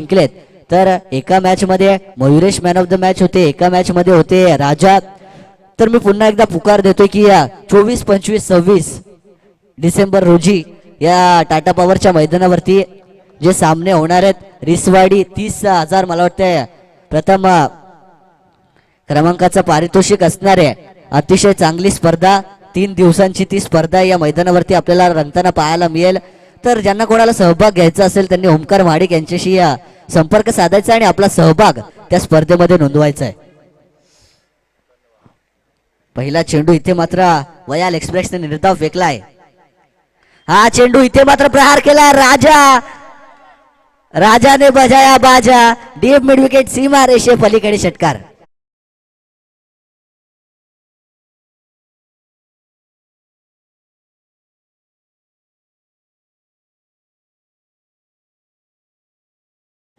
जिंकलेत. तर एका मॅच मध्ये Mayuresh man of the match होते, एका मॅच मध्ये होते राजा. तर मी पुन्हा एकदा पुकार देतोय की या 24, 25, 26 डिसेंबर रोजी या टाटा पॉवरच्या मैदानावरती जे सामने होणार आहेत, रिसवाडी 30,000 मला वाटतं प्रथम क्रमांकाचं पारितोषिक असणार आहे. अतिशय चांगली स्पर्धा, 3 दिवसांची ती स्पर्धा या मैदानावरती आपल्याला रंगताना पाहायला मिळेल. तर ज्यांना कोणाला सहभाग घ्यायचा असेल त्यांनी ओमकार महाडिक यांच्याशी संपर्क साधायचा आणि आपला सहभाग त्या स्पर्धेमध्ये नोंदवायचा आहे. पहिला चेंडू इथे मात्र वयाल एक्सप्रेसने निर्धाव फेकलाय. हा चेंडू इथे मात्र प्रहार केला राजाने बजाया बाजा. डीप मिड विकेट सीमा रेषे पलीकडे षटकार.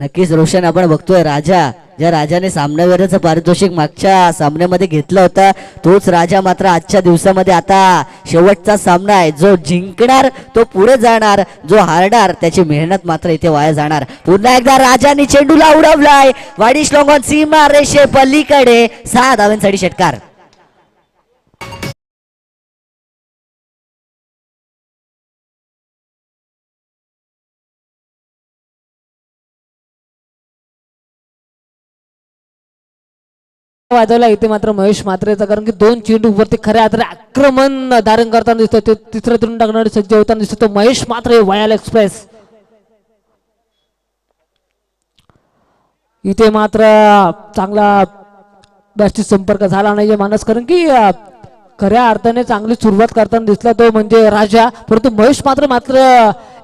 नक्कीच रोशन, आपण बघतोय राजा, ज्या राजाने सामन्यावरचं पारितोषिक मागच्या सामन्यामध्ये घेतलं होतं तोच राजा मात्र आजच्या दिवसामध्ये आता शेवटचा सामना आहे. जो जिंकणार तो पुढे जाणार, जो हारणार त्याची मेहनत मात्र इथे वाया जाणार. पुन्हा एकदा राजाने चेंडूला उडवलाय वाडी श्लोंगॉन सीमा रेषे पलीकडे. 6 धावांसाठी षटकार. वाजवला इथे मात्र महेश मात्रेचा, कारण की 2 चेंडू वरती खऱ्या अर्थाने आक्रमण धारण करताना दिसतो. ते तिसरं तिरून टाकणारे सज्ज होताना दिसतो तो महेश मात्रे वयाल एक्सप्रेस. इथे मात्र चांगला बॅटशी संपर्क झाला नाही मानस, कारण की खऱ्या अर्थाने चांगली सुरुवात करताना दिसला तो म्हणजे राजा. परंतु महेश मात्र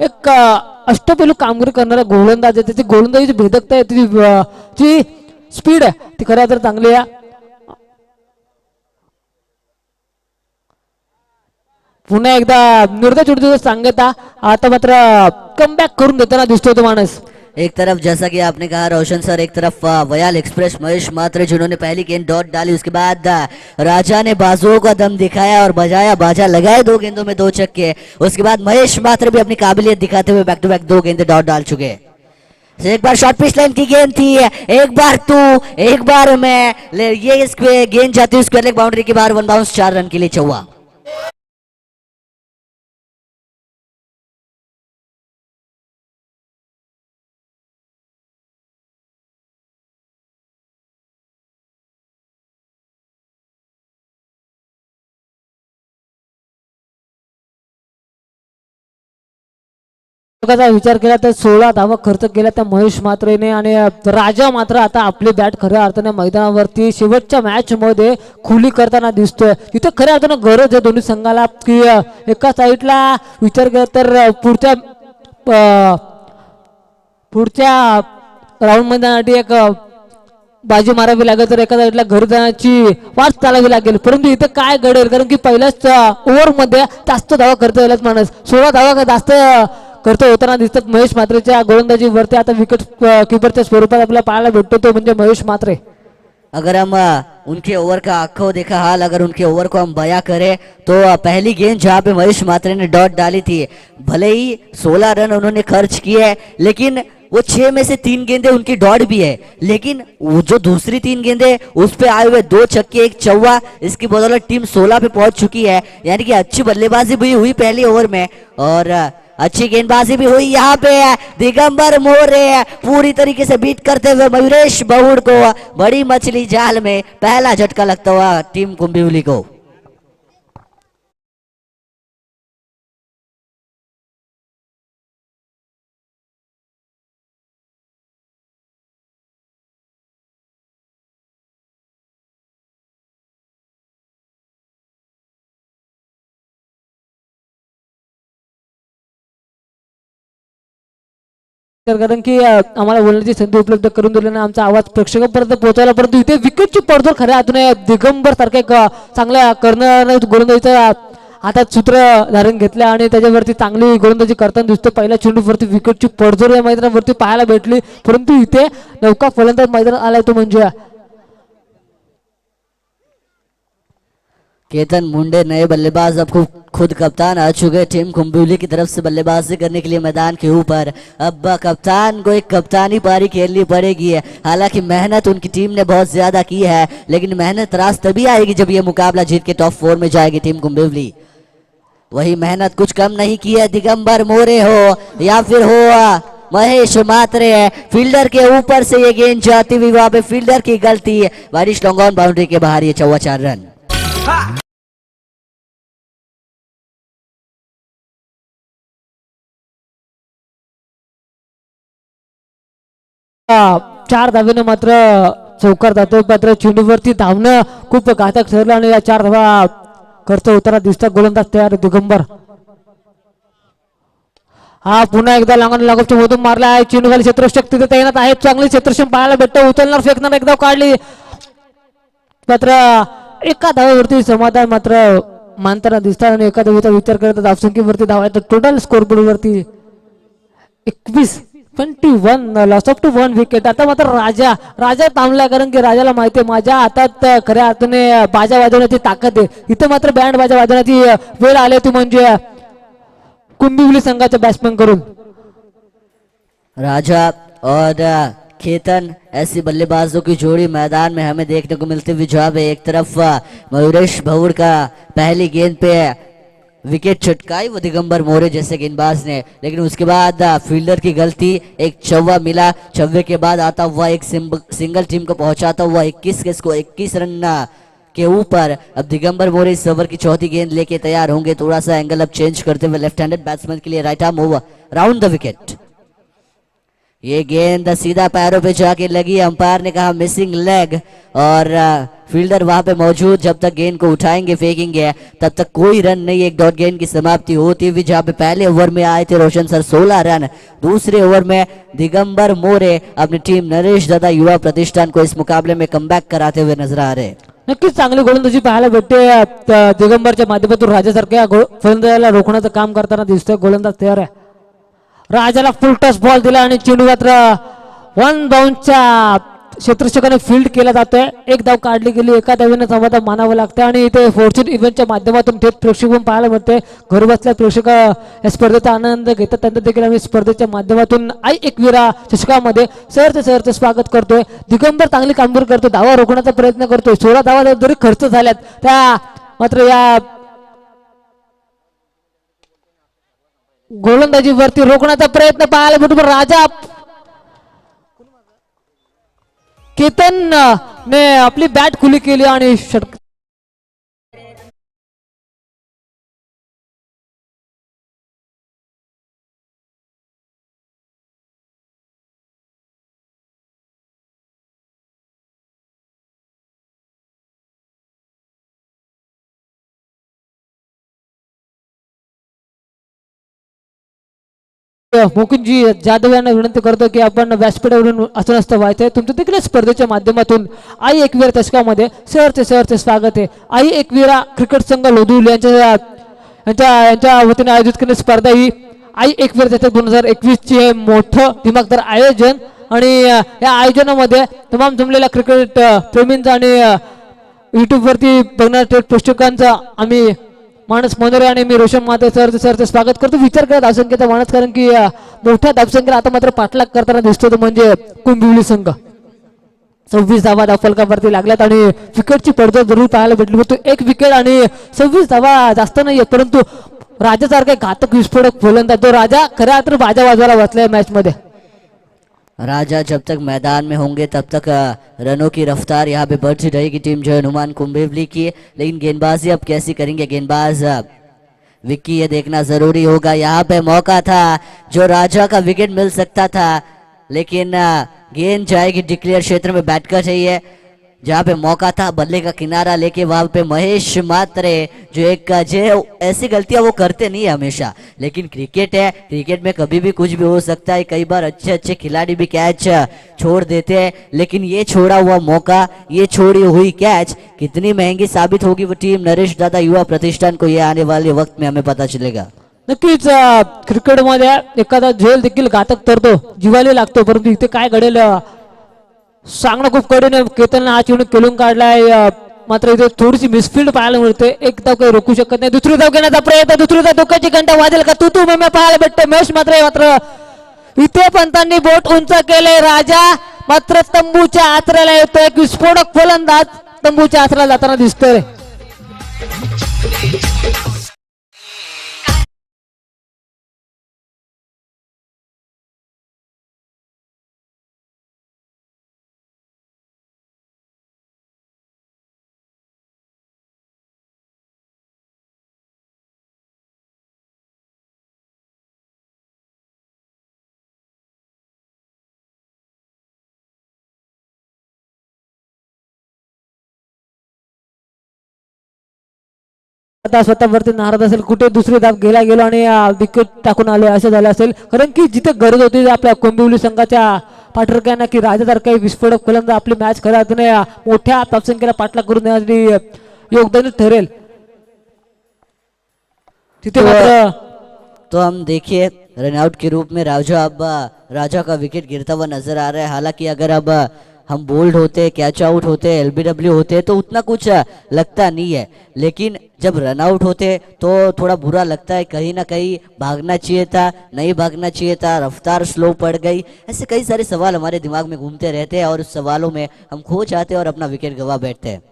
एक अष्टपैलू कामगिरी करणारा गोलंदाज आहे. त्याची गोलंदाजीची भेदकता आहे, त्याची स्पीड आहे ती खऱ्या तर चांगली आहे. पुन्हा एकदा निर्धार चेंडू सांगता आता मात्र कमबॅक करून देताना दिसतो तो माणूस. एक तरफ जैसा कि आपने कहा रोशन सर, एक तरफ वयाल एक्सप्रेस महेश मात्रे जिन्होंने पहली गेंद डॉट डाली, उसके बाद राजा ने बाजुओं का दम दिखाया और बजाया बाजा, लगाए 2 गेंदों में 2 छक्के. उसके बाद महेश मात्रे भी अपनी काबिलियत दिखाते हुए बैक टू बैक 2 गेंदे डॉट डाल चुके. एक बार शॉर्ट पिच लाइन की गेंद थी, एक बार तू एक बार मैं, ये गेंद जाती है स्क्वायर लेग बाउंड्री के बाहर. 1 बाउंस 4 रन के लिए चौवा. विचार केला तर 16 धावा खर्च केला त्या महेश मात्रेने, आणि राजा मात्र आता आपली बॅट खऱ्या अर्थाने मैदानावरती शेवटच्या मॅच मध्ये खुली करताना दिसतोय. इथे खऱ्या अर्थाने गरज आहे दोन्ही संघाला की एका साईडला विचार केला तर पुढच्या राऊंड मध्ये एक बाजी मारावी लागेल, तर एका साईडला घरी जाण्याची वाट चालावी लागेल. परंतु इथे काय घडेल, कारण की पहिल्याच ओव्हर मध्ये जास्त धावा खर्च झाल्याच माणूस 16 धावा जास्त खर्च होताना दिसतात महेश मात्रेच्या गोलंदाजीवरती. आता विकेट कीपरच्या स्वरूपात आपल्याला पाहायला भेटतो तो म्हणजे महेश मात्रे. अगर हम उनके ओवर का आंखों देखा हाल, अगर उनके ओवर को हम बयां करें तो पहली गेंद जहां पे महेश मात्रे ने डॉट डाली थी, भले ही 16 रन उन्होंने खर्च किए, लेकिन वो 6 में से 3 गेंदे उनकी डॉट भी है. लेकिन वो जो दूसरी 3 गेंदे उस पे आए हुए 2 छक्के 1 चौवा, इसकी बदौलत टीम 16 पे पहुंच चुकी है. यानी कि अच्छी बल्लेबाजी भी हुई पहली ओवर में और अच्छी गेंदबाजी भी हुई. यहाँ पे दिगंबर मोरे पूरी तरीके से बीट करते हुए मयूरेश बहुड़ को बड़ी मछली जाल में पहला झटका लगता हुआ टीम कुंभिवली को. कारण की आम्हाला बोलण्याची संधी उपलब्ध करून दिल्याने आमचा आवाज प्रेक्षकांपर्यंत पोहोचवला. परंतु इथे विकेटची पडझड खऱ्या अर्थाने दिगंबर सारख्या एक चांगल्या कर्णधार गोलंदाजीचा हातात सूत्र धारण घेतलं आणि त्याच्यावरती चांगली गोलंदाजी करताना दिसतो. पहिल्या चेंडूवरती विकेटची पडझड या मैदानावरती पाहायला भेटली, परंतु इथे नौका फलंदाज मैदानात आलाय तो म्हणजे केतन मुंडे नए बल्लेबाज अब खुद कप्तान आ चुके टीम कुंभिवली की तरफ से बल्लेबाजी करने के लिए मैदान के ऊपर। अब कप्तान को एक कप्तानी पारी खेलनी पड़ेगी। हालांकि मेहनत उनकी टीम ने बहुत ज्यादा की है, लेकिन मेहनत रास तभी आएगी जब ये मुकाबला जीत के टॉप 4 में जाएगी टीम कुंभिवली। वही मेहनत कुछ कम नहीं की है, दिगंबर मोरे हो या फिर हो महेश मात्रे है, फील्डर के ऊपर से ये गेंद जाती हुई, वहां पे फील्डर की गलती है, बारिश लॉन्ग ऑन बाउंड्री के बाहर, ये 4 रन। चार धावेने मात्र चौकार जातो, मात्र चेंडूवरती धावणं खूप घातक ठरलं आणि या 4 धावा करतो उतारा दिसतात. गोलंदाज तयार दिगंबर. हा पुन्हा एकदा लागपच्या मधून मारला आहे, चेंडू खाली क्षेत्ररक्षक तिथे तैनात आहे, चांगली क्षेत्ररक्षण पाहायला भेटतं, उचलणार फेकणार एकदा काढली, मात्र एका धावेवरती समाधान मात्र मानताना दिसतात आणि एका धावेचा विचार करत धावसंख्येवरती धावा येतात. टोटल स्कोरबोर्ड वरती 21 लॉस ऑफ टू 1 विकेट. आता मात्र राजा थांबला, कारण की राजाला माहिती आहे माझ्या हातात खऱ्या अर्थाने बाजा वाजवण्याची ताकद आहे. इथं मात्र बँड बाजा वाजवण्याची वेळ आली होती, म्हणजे कुंभिवली संघाच्या बॅट्समॅन करून. राजा और केतन ऐसी बल्लेबाजों की जोड़ी मैदान में हमें देखने को मिलती हुई जहां पे एक तरफ मयूरेश भौड़ का पहली गेंद पे विकेट चटकाई वो दिगंबर मोरे जैसे गेंदबाज ने, लेकिन उसके बाद फील्डर की गलती, एक चौवा मिला, चौवे के बाद आता हुआ एक सिंगल टीम को पहुंचाता हुआ 21 रन के ऊपर। अब दिगंबर मोरे इस ओवर की चौथी गेंद लेके तैयार होंगे, थोड़ा सा एंगल अब चेंज करते हुए लेफ्ट हैंडेड बैट्समैन के लिए right arm over round the wicket. ये गेंद सीधा पैरों पे जाके लगी, अंपायर ने कहा मिसिंग लेग, और फील्डर वहां पे मौजूद, जब तक गेंद को उठाएंगे फेंकेंगे तब तक कोई रन नहीं। एक डॉट गेंद की समाप्ति होती हुई, जहां पे पहले ओवर में आए थे रोशन सर 16 रन, दूसरे ओवर में दिगंबर मोरे अपनी टीम नरेश दादा युवा प्रतिष्ठान को इस मुकाबले में कमबॅक कराते हुए नजर आ रहे। नक्कीच चांगली गोलंदाजी पाहायला भेटते दिगंबरच्या माध्यमातून. राजासारख्या फलंदाजाला रोखण्याचं काम करताना दिसतोय. गोलंदाज तयार आहे, राजाला फुल टच बॉल दिला आणि चेंडू मात्र 1 बाउन्सच्या क्षेत्ररक्षकाने फील्ड केला जातोय. एक धाव काढली गेली, एका धावेने समाधान मानावं लागतं आणि इथे फॉर्च्यून इव्हेंटच्या माध्यमातून थेट प्रेक्षक पाहायला मिळते. घर बसल्या प्रेक्षक या स्पर्धेचा आनंद घेतात, त्यांना देखील आम्ही स्पर्धेच्या माध्यमातून एकविरा चषकामध्ये सहर्ष स्वागत करतोय. दिगंबर चांगली कामगिरी करतो, धावा रोखण्याचा प्रयत्न करतोय. 16 धावा जरी खर्च झाल्यात त्या मात्र या गोलंदाजीवरती रोखण्याचा प्रयत्न पाहायला भेटतो. राजा केतन ने आपली बॅट खुली केली आणि षटक मुकुंदजी जाधव यांना विनंती करतो की आपण व्यासपीठावरून असं नसतं व्हायचंय. तुमचं देखील स्पर्धेच्या माध्यमातून आई एकवीरा चषकामध्ये सहर्ष स्वागत आहे. आई एकवीरा क्रिकेट संघ लोधुल यांच्या वतीने आयोजित केलेली स्पर्धा ही आई एकवीरा चषक 2021 ची हे मोठं दिमागदार आयोजन, आणि या आयोजनामध्ये तमाम जमलेल्या क्रिकेट प्रेमींचा आणि युट्यूब वरती बघणाऱ्या प्रेक्षकांचा आम्ही मानस मनोरे आणि मी रोशन माते सरचं स्वागत करतो. विचार करत धावसंख्येचा मानस, कारण की मोठ्या धावसंख्येला आता मात्र पाठलाग करताना दिसतो तो म्हणजे कुंभिवली संघ. 26 धावा धावफलकावरती लागल्यात आणि विकेटची पडझड जरूर पाहायला भेटली होती. 1 विकेट आणि 26 धावा जास्त नाहीये, परंतु राजासारखा घातक विस्फोटक फलंदाज तो राजा खऱ्या अर्थाने बाजा वाजवायला बसलाय मॅच मध्ये. राजा जब तक मैदान में होंगे तब तक रनों की रफ्तार यहाँ पे बढ़ती रहेगी टीम जो हनुमान कुंभिवली की, लेकिन गेंदबाजी अब कैसी करेंगे गेंदबाज विक्की, ये देखना जरूरी होगा. यहाँ पे मौका था जो राजा का विकेट मिल सकता था, लेकिन गेंद जाएगी डिक्लेयर क्षेत्र में, बैठकर चाहिए जहाँ पे मौका था बल्ले का किनारा लेके, वहां पे महेश मात्रे जो ऐसी गलतियां वो करते नहीं है हमेशा, लेकिन क्रिकेट है, क्रिकेट में कभी भी कुछ भी हो सकता है. कई बार अच्छे खिलाड़ी भी कैच छोड़ देते हैं, लेकिन ये छोड़ा हुआ मौका, ये छोड़ी हुई कैच कितनी महंगी साबित होगी वो टीम नरेश दादा युवा प्रतिष्ठान को, ये आने वाले वक्त में हमें पता चलेगा. नक्कीच क्रिकेटमध्ये एखादा झेल देखील घातक ठरतो, जिवाली लागतो, परंतु इथे काय घडेल सांगणं खूप कठीण आहे. केतनने हा चेंडू खेळून काढलाय, मात्र इथे थोडीशी मिसफील्ड पाहायला मिळते. एक धाव काही रोखू शकत नाही. दुसरी धाव घेण्याचा प्रयत्न, दुसरी धाव धोक्याची घंटा वाजेल का? तू मी पाहायला भेटते. महेश मात्र इथे पंतांनी बोट उंच केले. राजा मात्र तंबूच्या आचऱ्याला येतो. एक विस्फोटक फलंदाज तंबूच्या आचऱ्याला जाताना दिसतोय. आता स्वतःवरती नाराज असेल, कुठे दुसरी धाव गेलो आणि विकेट टाकून आले असं झालं असेल. कारण की जिथे गरज होती आपल्या कोंबिवली संघाच्या पाठरक्यांना की राजासारखा विस्फोटक फलंदाज आपली मॅच खऱ्या अर्थाने मोठ्या धावसंख्येला पाठलाग करून देण्यासाठी योगदान ठरेल. तिथे मात्र तो हम देखिए रनआउट के रूप में राजा का विकेट गिरता हुआ नजर आ रहा है. हालांकि अगर अब हम बोल्ड होते, कैच आउट होते, एलबीडब्ल्यू होते तो उतना कुछ लगता नहीं है, लेकिन जब रन आउट होते तो थोड़ा बुरा लगता है. कहीं ना कहीं भागना चाहिए था, नहीं भागना चाहिए था, रफ्तार स्लो पड़ गई. ऐसे कई सारे सवाल हमारे दिमाग में घूमते रहते हैं और उस सवालों में हम खो जाते हैं और अपना विकेट गवा बैठते हैं.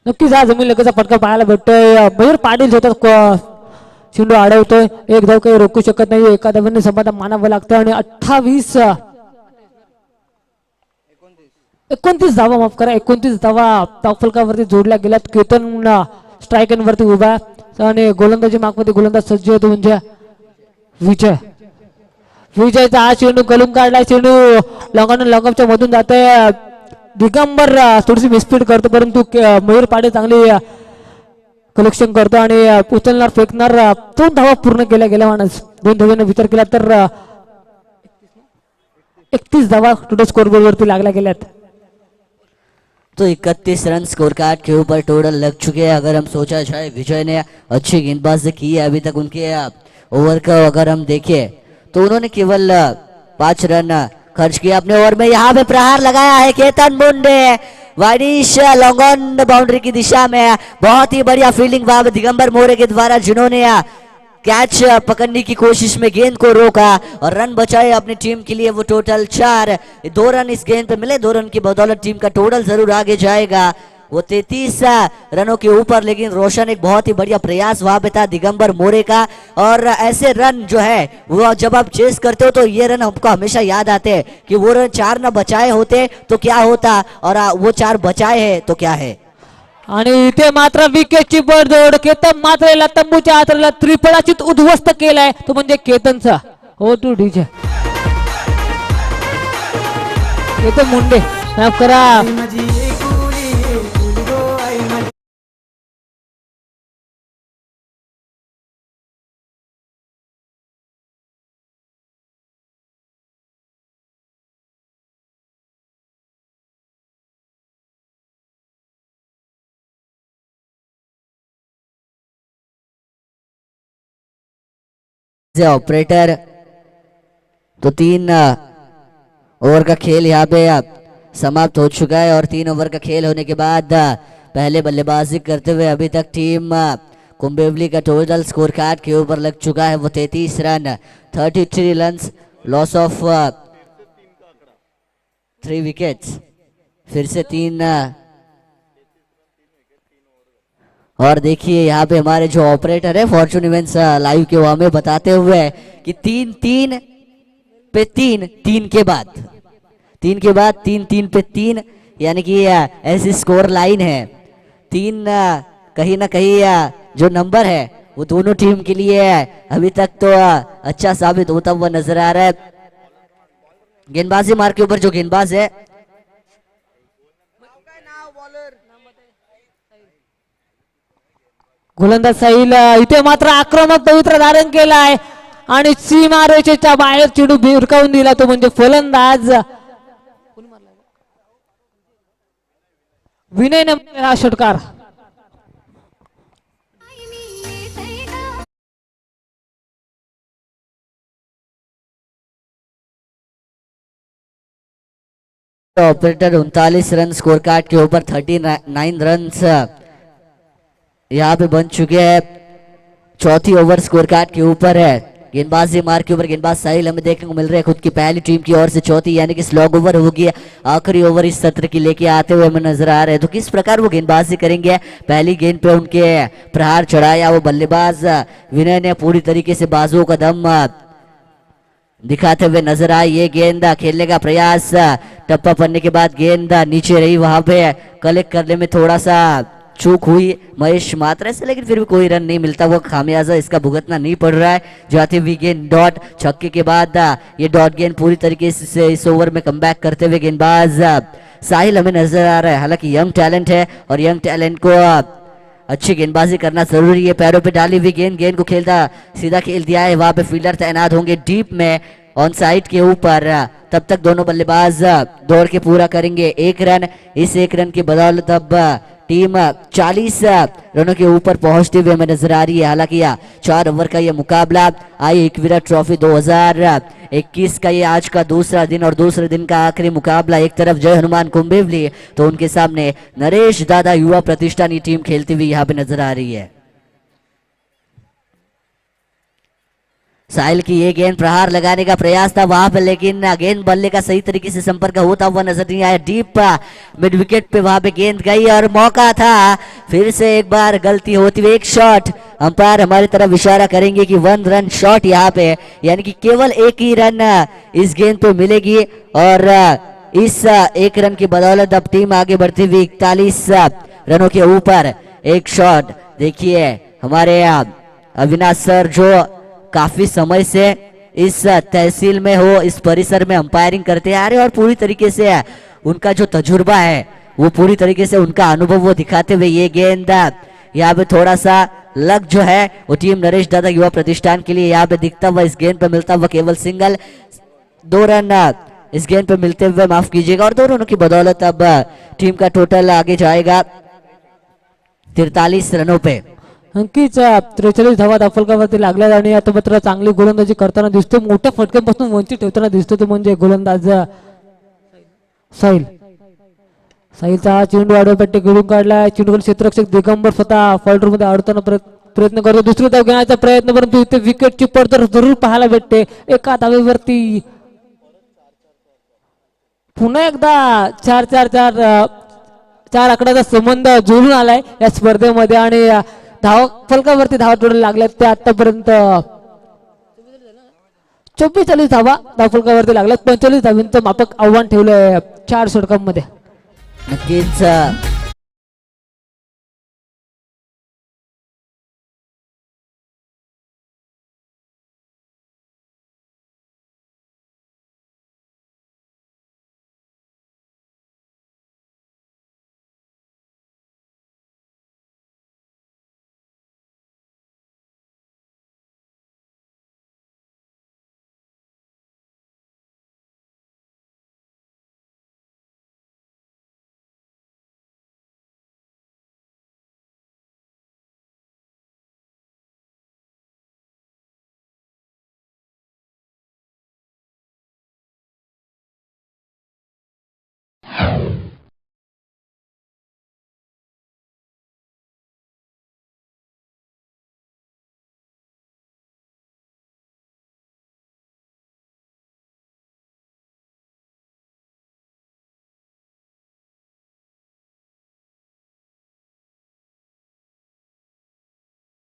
नक्कीच हा जमीन लगेचा फटका पाहायला भेटतोय. मयूर पाटील होतात चेंडू अडवतोय. एक धाव काही रोखू शकत नाही. एका धावांनी समाधान मानावं लागतं आणि 29 धावा माफ करा, 29 धावा धावफलकावरती जोडल्या गेल्यात. केतन स्ट्रायकन वरती उभा आणि गोलंदाजी मागमध्ये गोलंदाज सज्ज होतो म्हणजे विजयचा हा चेंडू गलून काढला. चेंडू लॉंगच्या मधून जाते. दिगंबर थोडीशी मिसफीड करतो, परंतु मयूर पाटील चांगली कलेक्शन करतो आणि उचलणार फेकणार. 2 धावा पूर्ण केल्या माणूस. 2 धावांना विचार केला तर 31 धावा टोटल स्कोरबोर्ड वरती लागल्या गेल्यात. तो 31 रन स्कोर कार्ड के ऊपर टोटल लग चुके हैं. अगर हम सोचा जाए विजय ने अच्छी गेंदबाजी की है अभी तक. उनके ओवर का अगर हम देखें तो उन्होंने केवल 5 रन खर्च किया अपने ओवर में. यहाँ पे प्रहार लगाया है Ketan Munde widish long on boundary की दिशा में. बहुत ही बढ़िया फील्डिंग वहां पे दिगंबर मोरे के द्वारा, जिन्होंने कैच पकड़ने की कोशिश में गेंद को रोका और रन बचाए अपनी टीम के लिए. वो टोटल 4, 2 रन इस गेंद पे मिले. 2 रन की बदौलत टीम का टोटल जरूर आगे जाएगा. वो 33 रनों के ऊपर, लेकिन रोशन एक बहुत ही बढ़िया प्रयास वहां पे था दिगंबर मोरे का. और ऐसे रन जो है वो जब आप चेस करते हो तो ये रन हमको हमेशा याद आते हैं कि वो रन 4 न बचाए होते तो क्या होता और वो 4 बचाए हैं तो क्या है. आणि इथे मात्र विकेटची बडजोड. केतन मात्र याला तंबूच्या आतला त्रिफळाचीत उद्ध्वस्त केलाय तो म्हणजे केतनचा. हो टू डीजे केतन मुंडे माफ करा. ऑपरेटर तो 3 ओवर का खेल यहाँ पे समाप्त हो चुका है. और 3 ओवर का खेल होने के बाद पहले बल्लेबाजी करते हुए अभी तक टीम कुंबेवली का टोटल स्कोर कार्ड के ऊपर लग चुका है वो 33 run, 33 run, loss of 3 wickets. फिर से 3. और देखिए यहाँ पे हमारे जो ऑपरेटर है फॉर्चून इवेंट्स लाइव के, वो हमें बताते हुए कि 3-3 पे 3, 3 के बाद 3 पे 3, यानी कि ऐसी स्कोर लाइन है. 3 कहीं ना कहीं जो नंबर है वो दोनों टीम के लिए अभी तक तो अच्छा साबित होता हुआ नजर आ रहा है. गेंदबाजी मार्ग के ऊपर जो गेंदबाज है गोलंदाज साहिल इथे मात्र आक्रमक पवित्र धारण केलाय आणि सीमारेषेच्या बाहेर चेंडू भिरकावून दिला तो म्हणजे फलंदाज विनय नंबर हा षटकार. ऑपरेटर 39 रन स्कोर कार्ड के ऊपर 39 रन यहाँ पे बन चुके हैं। चौथी ओवर स्कोर कार्ड के ऊपर है। गेंदबाजी मार के ऊपर गेंदबाज साहिल हमें देखने को मिल रहे हैं खुद की पहली टीम की ओर से। चौथी यानी कि स्लॉग ओवर होगी, आखिरी ओवर इस सत्र की लेके आते हुए हमें नजर आ रहे हैं। तो किस प्रकार वो गेंदबाजी करेंगे, पहली गेंद पे उनके प्रहार चढ़ाया वो बल्लेबाज विनय ने पूरी तरीके से बाजुओं का दम दिखाते हुए नजर आए। ये गेंद खेलने का प्रयास, टप्पा पड़ने के बाद गेंद नीचे रही, वहां पे कलेक्ट करने में थोड़ा सा चूक हुई महेश मात्रा से, लेकिन फिर भी कोई रन नहीं मिलता। वो खामियाजा इसका भुगतना नहीं पड़ रहा है। जाती हुई गेंद डॉट, छक्के के बाद ये डॉट गेंद पूरी तरीके से इस ओवर में कमबैक करते हुए गेंदबाज साहिल हमें नजर आ रहा है। हालांकि यंग टैलेंट है और यंग टैलेंट को अच्छी गेंदबाजी करना जरूरी है। पैरों पे डाली हुई गेंद को खेलता सीधा खेल दिया है। वहां पे फील्डर तैनात होंगे डीप में ऑन साइड के ऊपर। तब तक दोनों बल्लेबाज दौड़ के पूरा करेंगे 1 रन। इस 1 रन की बदौलत अब टीम 40 रनों के ऊपर पहुंचते हुए हमें नजर आ रही है। हालांकि 4 ओवर का ये मुकाबला आई एकवीरा ट्रॉफी 2021 का ये आज का दूसरा दिन और दूसरे दिन का आखिरी मुकाबला। एक तरफ जय हनुमान कुंभेवली तो उनके सामने नरेश दादा युवा प्रतिष्ठान की टीम खेलती हुई यहाँ पे नजर आ रही है। साहिल की ये गेंद प्रहार लगाने का प्रयास था वहां पे, लेकिन गेंद बल्ले का सही तरीके से संपर्क होता हुआ नजर नहीं आया। डीप मिड विकेट पे वहां पे गेंद गई और मौका था फिर से एक बार गलती होती हुई। एक शॉट अंपायर हमारी तरफ इशारा करेंगे कि 1 रन शॉट यहाँ पे, यानी कि केवल 1 ही रन इस गेंद पे मिलेगी और इस 1 रन की बदौलत अब टीम आगे बढ़ती हुई 41 रनों के ऊपर। एक शॉट देखिए हमारे अविनाश सर जो काफी समय से इस तहसील में हो, इस परिसर में अंपायरिंग करते आ रहे और पूरी तरीके से उनका जो तजुर्बा है वो पूरी तरीके से उनका अनुभव वो दिखाते हुए ये गेंद यहाँ पे थोड़ा सा लग जो है वो टीम नरेश दादा युवा प्रतिष्ठान के लिए यहाँ पे दिखता हुआ इस गेंद पे मिलता हुआ केवल सिंगल। 2 रन इस गेंद पे मिलते हुए माफ कीजिएगा और 2 रनों की बदौलत अब टीम का टोटल आगे जाएगा 43 रनों पे। अंकीच 43 धावा दाफलकावरती लागल्या आणि आता मात्र चांगली गोलंदाजी करताना दिसतो, मोठ्या फटक्यांपासून वंचित ठेवताना दिसतो तो म्हणजे गोलंदाज साहिल। साहिलचा हा चेंडू आडव्या पट्टी गिळून काढला, चेंडूवर क्षेत्ररक्षक दिगंबर स्वतः फॉल्डर मध्ये अडवताना प्रयत्न करतो, दुसरी धाव घेण्याचा प्रयत्न, परंतु इथे विकेटची पडझड जरूर पाहायला भेटते। एका धावेवरती पुन्हा एकदा 4 आकड्याचा संबंध जुळून आलाय या स्पर्धेमध्ये आणि धाव फलकावरती धावा जोडायला लागल्या ते आतापर्यंत 44 धावा धाव फलकावरती लागल्यात। 45 धावांचं मापक आव्हान ठेवलंय 4 षटकांमध्ये। नक्कीच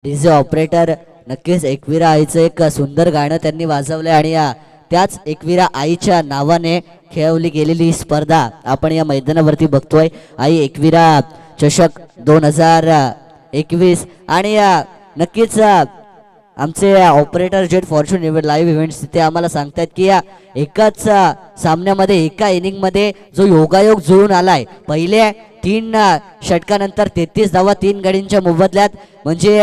डीजे ऑपरेटर नक्कीच एकवीरा आईचं एक सुंदर गाणं त्यांनी वाजवलंय आणि त्याच एकवीरा आईच्या नावाने खेळवली गेलेली ही स्पर्धा आपण या मैदानावरती बघतोय। आई एकवीरा चषक 2021 आणि नक्कीच आमचे operator jet Fortune live events ते आम्हाला सांगतात की एकाच सामन्यामध्ये एका इनिंग मध्ये जो योगायोग जुळून आलाय, पहिले 3 षटकानंतर 33 धावा 3 गडींच्या मोबदल्यात, म्हणजे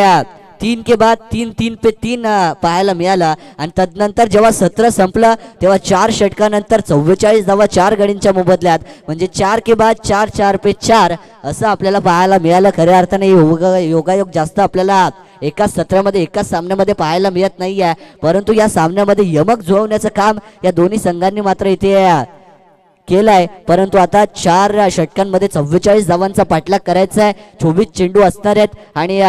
3 के बाद 3 पे 3 पाहायला मिळाला आणि तदनंतर जेव्हा सत्र संपलं तेव्हा 4 षटकानंतर 44 धावा 4 गडींच्या मोबदल्यात, म्हणजे 4 के बाद 4 पे 4 असं आपल्याला पाहायला मिळालं। खऱ्या अर्थाने योगायोग जास्त आपल्याला एकाच सत्रामध्ये एकाच सामन्यामध्ये पाहायला मिळत नाहीये, परंतु या सामन्यामध्ये यमक जुळवण्याचं काम या दोन्ही संघांनी मात्र इथे केलाय, परंतु आता 4 षटकांमध्ये 44 धावांचा पाठलाग करायचा आहे. 24 चेंडू असणार आहेत आणि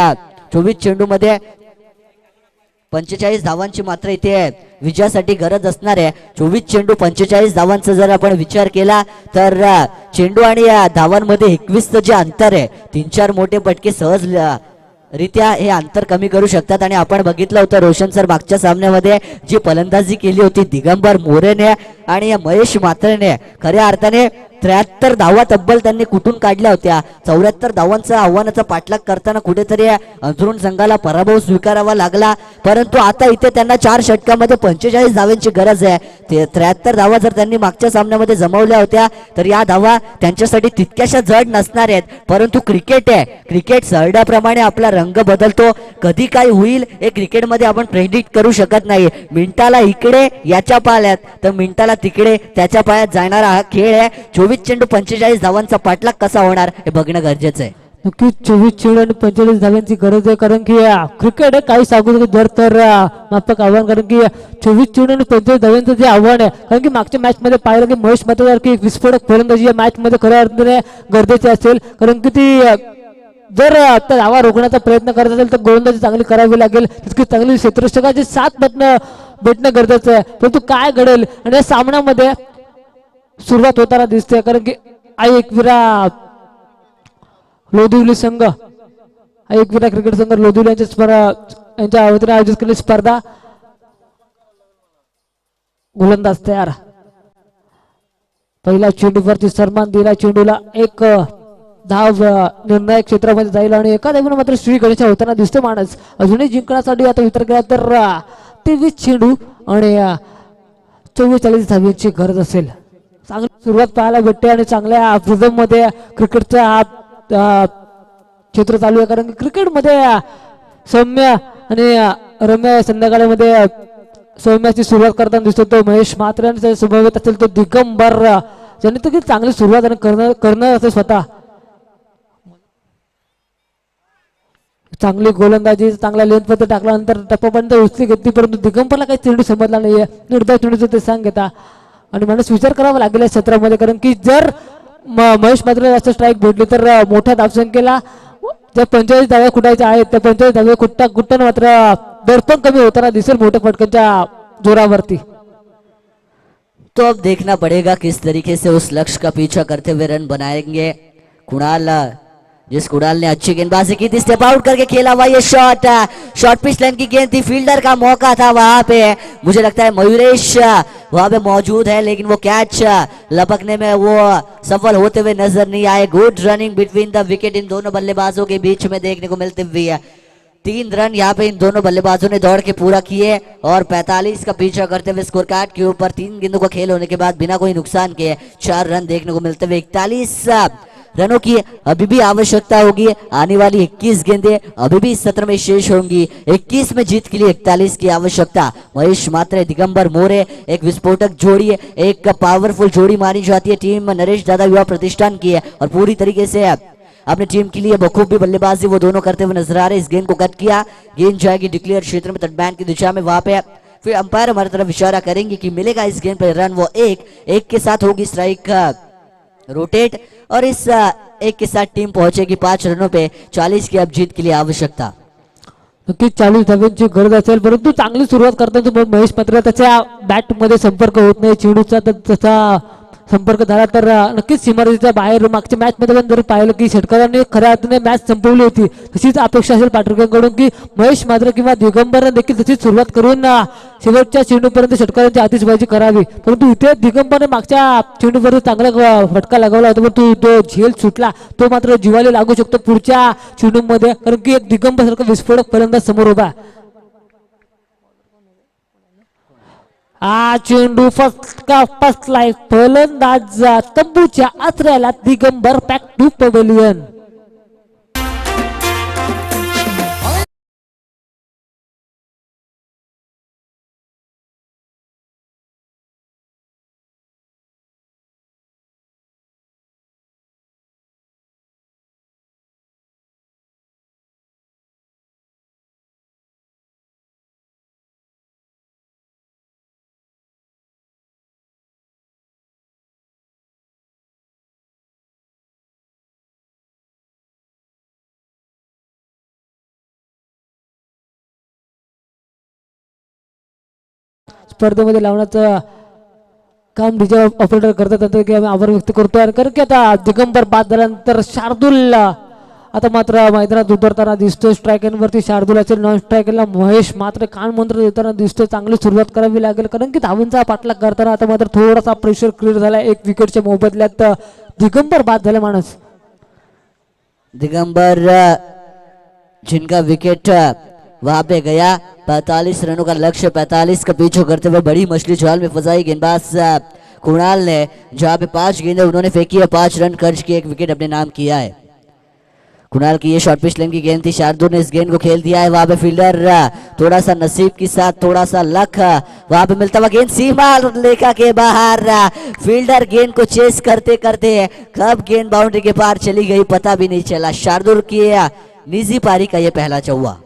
24 चेंडू मध्ये 45 धावांची मात्र इथे विजयासाठी गरज असणार आहे. 24 चेंडू 45 धावांचा जर आपण विचार केला तर चेंडू आणि धावांमध्ये 21चं जे अंतर आहे, 3-4 मोठे फटके सहज रित्या हे अंतर कमी करू शकतात. आणि आपण बघितलं होतं रोशन सर मागच्या सामन्यामध्ये जी फलंदाजी केली होती दिगंबर मोरेने आणि महेश म्हात्रेने, खऱ्या अर्थाने 73 धावा तब्बल त्यांनी कुठून काढल्या होत्या. 74 धावांचा आव्हानाचा पाठलाग करताना कुठेतरी अंथरुण संघाला पराभव स्वीकारावा लागला. परंतु आता इथे त्यांना 4 षटकामध्ये 45 धावांची गरज आहे. 73 धावा जर त्यांनी मागच्या सामन्यामध्ये जमवल्या होत्या तर या धावा त्यांच्यासाठी तितक्याशा जड नसणार आहेत. परंतु क्रिकेट आहे, क्रिकेट सरड्याप्रमाणे आपला रंग बदलतो. कधी काय होईल हे क्रिकेटमध्ये आपण प्रेडिक्ट करू शकत नाही. मिनिटाला इकडे याच्या पायात तर मिनिटाला तिकडे त्याच्या पायात जाणारा हा खेळ आहे. 24 चेंडू 45 धावांचा पाठलाग कसा होणार हे बघणं गरजेचं आहे. नक्कीच 24 चेंडू आणि 45 धावांची गरज आहे, कारण की क्रिकेट आहे काही सांगू जर तर माफक आव्हान, कारण की 24 चेंडू आणि 45 धावांचं जे आव्हान आहे, कारण की मागच्या मॅच मध्ये पाहिलं की महेश म्हात्रेसारखी एक विस्फोटक फलंदाजी या मॅच मध्ये खऱ्या अर्थाने गरजेची असेल, कारण की ती जर त्या धावा रोखण्याचा प्रयत्न करत असेल तर गोलंदाजी चांगली करावी लागेल. तितकी चांगली क्षेत्ररक्षकाची साथ भेटणं गरजेचं आहे. परंतु काय घडेल आणि या सामन्यामध्ये सुरुवात होताना दिसते, कारण की एकविरा लोधिवली संघ, एकविरा क्रिकेट संघ लोधिवली यांच्या वतीने आयोजित केलेली स्पर्धा. गोलंदाज तयार, पहिला चेंडूवरती सन्मान दिला, चेंडूला एक धाव निर्णायक क्षेत्रामध्ये जाईल आणि एका धावेने मात्र श्री गणेश होताना दिसतो. माणस अजूनही जिंकण्यासाठी आता विचार केला तर 23 चेंडू आणि 44 धावांची गरज असेल. चांगली सुरुवात पाहायला भेटते आणि चांगल्या रिदम मध्ये क्रिकेटचा हा क्षेत्र चालू आहे, कारण की क्रिकेटमध्ये सौम्य आणि रम्य संध्याकाळमध्ये सौम्याची सुरुवात करताना दिसतो तो महेश म्हात्रे आणि समवेत असेल तो दिगंबर, ज्यांनी तर चांगली सुरुवात आणि करणं असेल स्वतः. चांगली गोलंदाजी, चांगला लेंथमध्ये टाकल्यानंतर टप्पापर्यंत उचली घेतली, परंतु दिगंबरला काही चेंडू समजला नाहीये. निर्धाव चेंडूचं ते सांग घेता आणि माणूस विचार करावा लागेल या क्षेत्रामध्ये, कारण की जर महेश म्हात्रे जास्त स्ट्राईक भेटली तर मोठ्या धावसंख्येला ज्या 45 धाव्या कुटायच्या आहेत त्या 45 धाव्या कुठताना मात्र दर पण कमी होताना दिसेल मोठ्या फटक्यांच्या जोरावरती. तो अब देखना पड़ेगा किस तरीके से उस लक्ष्य का पीछा करते हुए रन बनाएंगे कुणाल. जिस कुणाल ने अच्छी गेंदबाजी की थी, स्टेप आउट करके खेला हुआ ये शॉर्ट पिच लाइन की गेंद थी, फील्डर का मौका था वहां पे. मुझे लगता है मयूरेश वहां पे मौजूद है, लेकिन वो कैच लपकने में वो सफल होते हुए नजर नहीं आए. Good running between the wicket in दोनों बल्लेबाजों के बीच में देखने को मिलती हुई है. 3 रन यहाँ पे इन दोनों बल्लेबाजों ने दौड़ के पूरा किए और 45 का पीछा करते हुए स्कोर कार्ड के ऊपर 3 गेंदों का खेल होने के बाद बिना कोई नुकसान के 4 रन देखने को मिलते हुए 41 रनों की अभी भी आवश्यकता होगी. आने वाली 21 गेंदें अभी भी इस सत्र में शेष होंगी. 21 में जीत के लिए 41 की आवश्यकता. महेश म्हात्रे दिगंबर मोरे एक विस्फोटक जोड़ी, एक पावरफुल जोड़ी मानी जाती है टीम नरेश दादा युवा प्रतिष्ठान की है और पूरी तरीके से अपनी टीम के लिए बखूबी बल्लेबाजी वो दोनों करते हुए नजर आ रहे. इस गेंद को कट किया, गेंद जाएगी डिक्लेयर क्षेत्र में तटबैंड की दिशा में. वहां पे फिर अंपायर हमारी तरफ इशारा करेंगे कि मिलेगा इस गेंद पर रन. वो एक के साथ होगी स्ट्राइक रोटेट और इस एक के साथ टीम पहुंचेगी 5 रनों पे. 40 की अब जीत के लिए आवश्यकता. नक्कीच 40 धावांची गरज असेल, परंतु चांगली सुरुवात करताना महेश म्हात्रे त्याच्या बॅट मध्ये संपर्क होत नाही, चेंडूचा त्याचा संपर्क झाला तर नक्कीच सीमारेषेच्या बाहेर. मागच्या मॅच मध्ये पण जर पाहिलं की षटकारांनी खऱ्या अर्थाने मॅच संपवली होती, तशीच अपेक्षा असेल पाठवण्याकडून की महेश म्हात्रे किंवा दिगंबरने देखील तशीच सुरुवात करून शेवटच्या चेंडूपर्यंत षटकारांची आतिषबाजी करावी. परंतु इथे दिगंबरने मागच्या चेंडूपर्यंत चांगला फटका लगावला होता, परंतु तो झेल सुटला. तो मात्र जीवाला लागू शकतो पुढच्या चेंडूमध्ये, कारण की एक दिगंबर सारखा विस्फोटक फलंदाज समोर उभा. चेंडू फसलाय, फलंदाज तंबूच्या आचऱ्याला. Digambar back to pavilion. स्पर्धेमध्ये लावण्याचं काम डीजे ऑपरेटर करतात त्यांचं की आम्ही आभार व्यक्त करतोय. आणि कारण की आता दिगंबर बाद झाल्यानंतर शार्दूल आता मात्र मैदानात उतरताना दिसतोय. स्ट्रायकरवरती शार्दूल असेल, नॉन स्ट्रायकरला महेश मात्र कान मंत्र देताना दिसतोय. चांगली सुरुवात करावी लागेल कारण की धावांचा पाठलाग करताना आता मात्र थोडासा प्रेशर क्रिएट झाला. एक विकेटच्या मोबदल्यात दिगंबर बाद झाले माणूस. दिगंबर जिनका विकेट वहां पे गया, 45 रनों का लक्ष्य, 45 का पीछा करते हुए बड़ी मछली जाल में फंसाई गेंदबाज कुणाल ने, जहां पे 5 गेंदें उन्होंने फेंकी है, 5 रन खर्च किए, एक विकेट अपने नाम किया है. कुणाल की ये शॉर्ट पिच लेन की गेंद थी, शार्दुल ने इस गेंद को खेल दिया है. वहां पे फील्डर थोड़ा सा नसीब के साथ, थोड़ा सा लक, वहां पे मिलता हुआ गेंद सीमा रेखा के बाहर. फील्डर गेंद को चेस करते करते कब गेंद बाउंड्री के पार चली गई पता भी नहीं चला. शार्दुल की निजी पारी का ये पहला चौवा.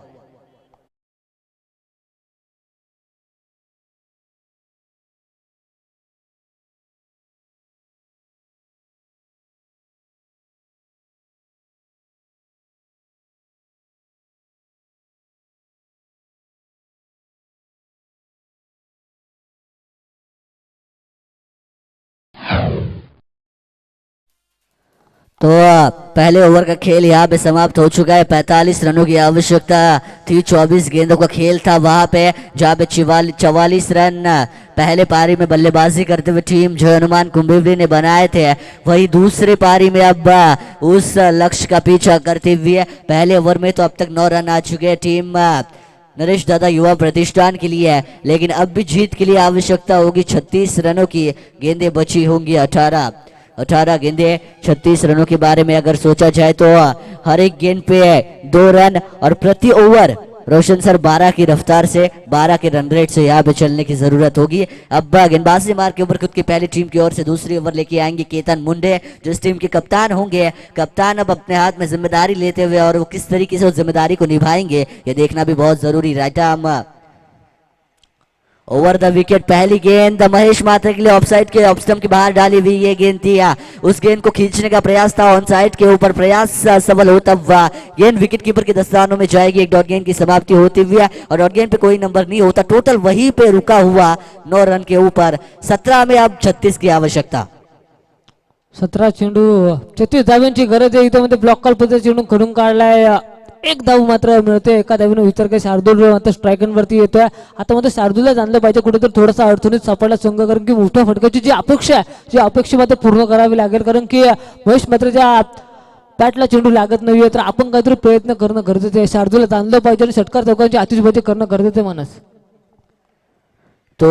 तो पहले ओवर का खेल यहाँ पे समाप्त हो चुका है. 45 रनों की आवश्यकता थी, 24 गेंदों का खेल था वहां पे, जहाँ पे 44 रन पहले पारी में बल्लेबाजी करते हुए टीम जय हनुमान कुंभिवली ने बनाए थे. वही दूसरी पारी में अब उस लक्ष्य का पीछा करते हुए पहले ओवर में तो अब तक 9 रन आ चुके हैं टीम नरेश दादा युवा प्रतिष्ठान के लिए है. लेकिन अब भी जीत के लिए आवश्यकता होगी 36 रनों की. गेंदें बची होंगी 18 गेंदें. 36 रनों के बारे में अगर सोचा जाए तो हर एक गेंद पे 2 रन और प्रति ओवर रोशन सर 12 की रफ्तार से, 12 के रन रेट से यहाँ पे चलने की जरूरत होगी. अब गेंदबाजी मार के ऊपर खुद की पहली टीम की ओर से दूसरी ओवर लेके आएंगे केतन मुंडे, जो इस टीम के कप्तान होंगे. कप्तान अब अपने हाथ में जिम्मेदारी लेते हुए और वो किस तरीके से उस जिम्मेदारी को निभाएंगे ये देखना भी बहुत जरूरी. Right arm over the wicket. पहली गेंद महेश मात्र के लिए ऑफसाइड के ऑफ स्टंप के बाहर डाली हुई ये गेंद थी. उस गेंद को खींचने का प्रयास था, ऑन साइड के ऊपर प्रयास सफल होता हुआ गेंद विकेट कीपर के दस्तानों में जाएगी. एक डॉट गेंद की समाप्ति होती हुई और डॉट गेंद पे कोई नंबर नहीं होता. टोटल वहीं पे रुका हुआ 9 रन के ऊपर. 17 में अब 36 की आवश्यकता. 17 चेंडू 36 धाव्यांची गरज आहे. इथं मध्ये ब्लॉक कॉल पद्धती चेंडू खडून काढलाय. एक धाव मात्र मिळते. एका धावीनं विचार काही शार्दूल मात्र स्ट्रायकरवरती येतोय. आता मात्र शार्दूलला जाणलं पाहिजे कुठेतरी थोडासा अडचणीत सापडला संघ, कारण की मोठ्या फटक्याची जी अपेक्षा आहे, जी अपेक्षा मात्र पूर्ण करावी लागेल. कारण की महेश मात्र ज्या बॅटला चेंडू लागत नाहीये तर आपण काहीतरी प्रयत्न करणं गरजेचं आहे. शार्दूलला जाणलं पाहिजे आणि षटकार चौकांची आतिषबाजी करणं गरजेचं आहे मानस. तो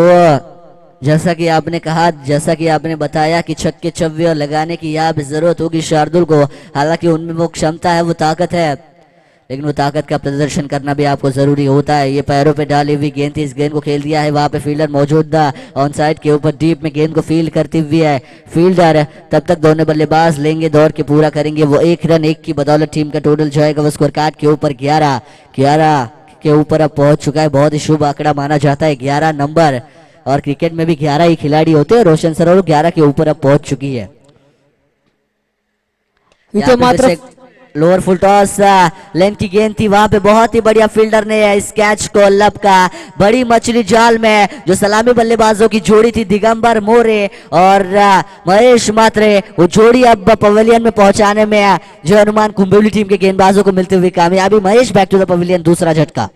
जैसा कि आपने कहा, जैसा कि आपने बताया कि छक्के चौके लगाने की यहाँ पे जरूरत होगी शार्दुल को. हालांकि उनमें वो क्षमता है, वो ताकत है, लेकिन वो ताकत का प्रदर्शन करना भी आपको जरूरी होता है. ये पैरों पे डाली हुई गेंद थी, इस गेंद को खेल दिया है. वहां पे फील्डर मौजूद था ऑन साइड के ऊपर, डीप में गेंद को फील्ड करती हुई है फील्डर. तब तक दोनों बल्लेबाज लेंगे, दौड़ के पूरा करेंगे. वो 1 रन 1 की बदौलत टीम का टोटल जाएगा वो स्कोर कार्ड के ऊपर 11 के ऊपर अब पहुंच चुका है. बहुत ही शुभ आंकड़ा माना जाता है 11 नंबर, और क्रिकेट में भी 11 ही खिलाड़ी होते हैं. रोशन सर और 11 के ऊपर अब पहुंच चुकी है. मात्र लोअर फुल टॉस लेंथ की गेंद थी, वहां पे बहुत ही बढ़िया फील्डर ने इस कैच को लपका. बड़ी मछली जाल में जो सलामी बल्लेबाजों की जोड़ी थी दिगंबर मोरे और महेश मात्रे, वो जोड़ी अब पवेलियन में पहुंचाने में जो हनुमान कुंभिवली टीम के गेंदबाजों को मिलते हुए कामयाबी. Mahesh back to the pavilion, दूसरा झटका.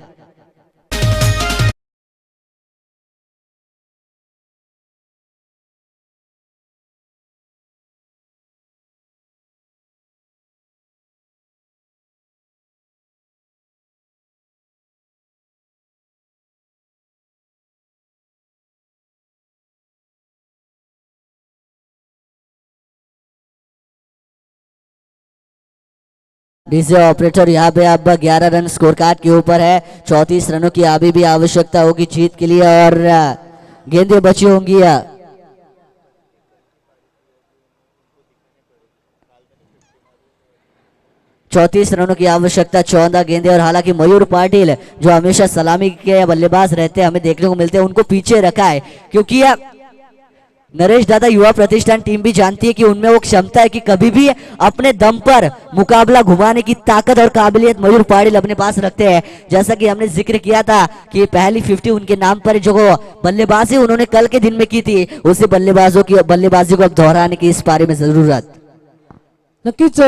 डीजे ऑपरेटर यहाँ पे अब 11 रन स्कोर कार्ड के ऊपर है. 34 रनों की अभी भी आवश्यकता होगी जीत के लिए और गेंदें बची होंगी. 34 रनों की आवश्यकता, 14 गेंदें. और हालांकि मयूर पाटिल जो हमेशा सलामी के बल्लेबाज रहते हैं, हमें देखने को मिलते हैं, उनको पीछे रखा है क्योंकि नरेश दादा युवा प्रतिष्ठान टीम भी जानती है कि उनमें वो क्षमता है कि कभी भी अपने दम पर मुकाबला घुमाने की ताकत और काबिलियत मयूर पाटिल अपने पास रखते हैं। जैसा कि हमने जिक्र किया था कि पहली 50 उनके नाम पर जो बल्लेबाजी उन्होंने कल के दिन में की थी, उसी बल्लेबाजी को अब दोहराने की इस पारी में जरूरत। नक्कीच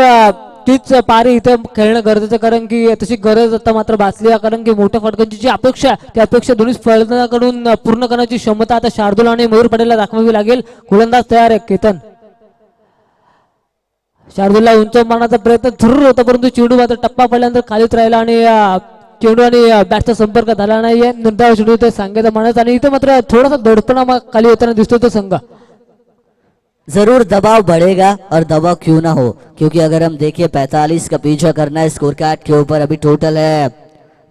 तीच पारी इथे खेळणं गरजेचं, कारण की तशी गरज आता मात्र भासली आहे, कारण की मोठ्या फटकांची जी अपेक्षा आहे ती अपेक्षा दोन्ही फलंदाजांकडून पूर्ण करण्याची क्षमता आता शार्दूल आणि मयूर पाटीलला दाखवावी लागेल. गोलंदाज तयार आहे केतन. शार्दूलला उंच मारण्याचा प्रयत्न जरूर होता, परंतु चेंडू मात्र टप्पा पडल्यानंतर खालीच राहिला आणि चेंडू आणि बॅटचा संपर्क झाला नाहीये. निर्धाव चेंडू ते सांगेचा माणूस आणि इथे मात्र थोडासा दडपणा खाली होताना दिसतो तो संघ. जरूर दबाव बढ़ेगा और दबाव क्यों ना हो, क्योंकि अगर हम देखिए 45 का पीछा करना है स्कोर कार्ड के ऊपर, अभी टोटल है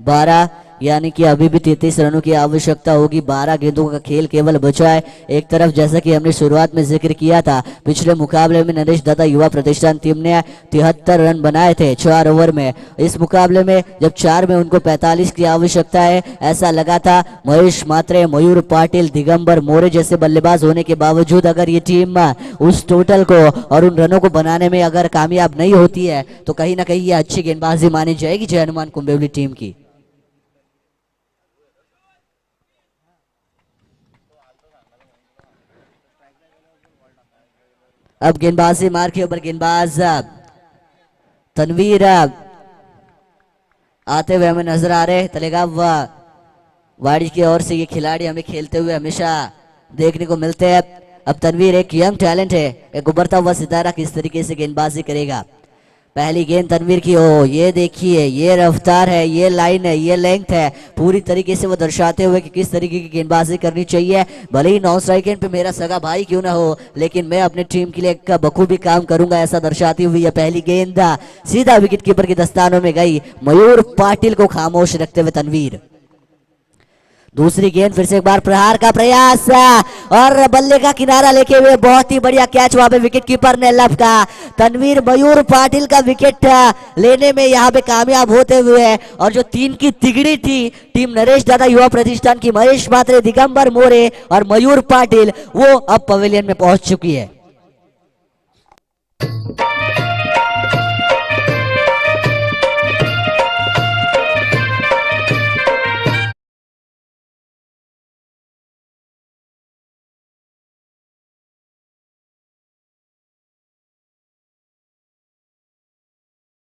12, यानी कि अभी भी 33 रनों की आवश्यकता होगी। 12 गेंदों का खेल केवल बचा है। एक तरफ जैसा कि हमने शुरुआत में जिक्र किया था, पिछले मुकाबले में नरेश दत्ता युवा प्रतिष्ठान टीम ने 73 रन बनाए थे 4 ओवर में। इस मुकाबले में जब 4 में उनको 45 की आवश्यकता है, ऐसा लगा था। महेश मात्रे, मयूर पाटिल, दिगंबर मोरे जैसे बल्लेबाज होने के बावजूद अगर ये टीम उस टोटल को और उन रनों को बनाने में अगर कामयाब नहीं होती है, तो कहीं ना कहीं ये अच्छी गेंदबाजी मानी जाएगी जय हनुमान कुंभेवली टीम की। अब गेंदबाजी मार के ऊपर गेंदबाज तनवीर आते हुए हमें नजर आ रहे। तलेगाव वाड़ी की ओर से ये खिलाड़ी हमें खेलते हुए हमेशा देखने को मिलते हैं। अब तनवीर एक यंग टैलेंट है, एक उभरता हुआ सितारा किस तरीके से गेंदबाजी करेगा। पहली गेंद तनवीर की, हो ये देखिए, ये रफ्तार है, ये लाइन है, ये लेंथ है, पूरी तरीके से वो दर्शाते हुए कि किस तरीके की गेंदबाजी करनी चाहिए। भले ही 9 स्ट्राइक एंड पे मेरा सगा भाई क्यों ना हो, लेकिन मैं अपने टीम के लिए बखूबी काम करूंगा, ऐसा दर्शाती हुई है पहली गेंद सीधा विकेट कीपर के दस्तानों में गई। मयूर पाटिल को खामोश रखते हुए तनवीर। दूसरी गेंद फिर से एक बार प्रहार का प्रयास और बल्ले का किनारा लेके हुए बहुत ही बढ़िया कैच वहां पे विकेट कीपर ने लपका। तनवीर मयूर पाटिल का विकेट लेने में यहाँ पे कामयाब होते हुए, और जो 3 की तिगड़ी थी टीम नरेश दादा युवा प्रतिष्ठान की, महेश मात्रे, दिगंबर मोरे और मयूर पाटिल, वो अब पवेलियन में पहुंच चुकी है।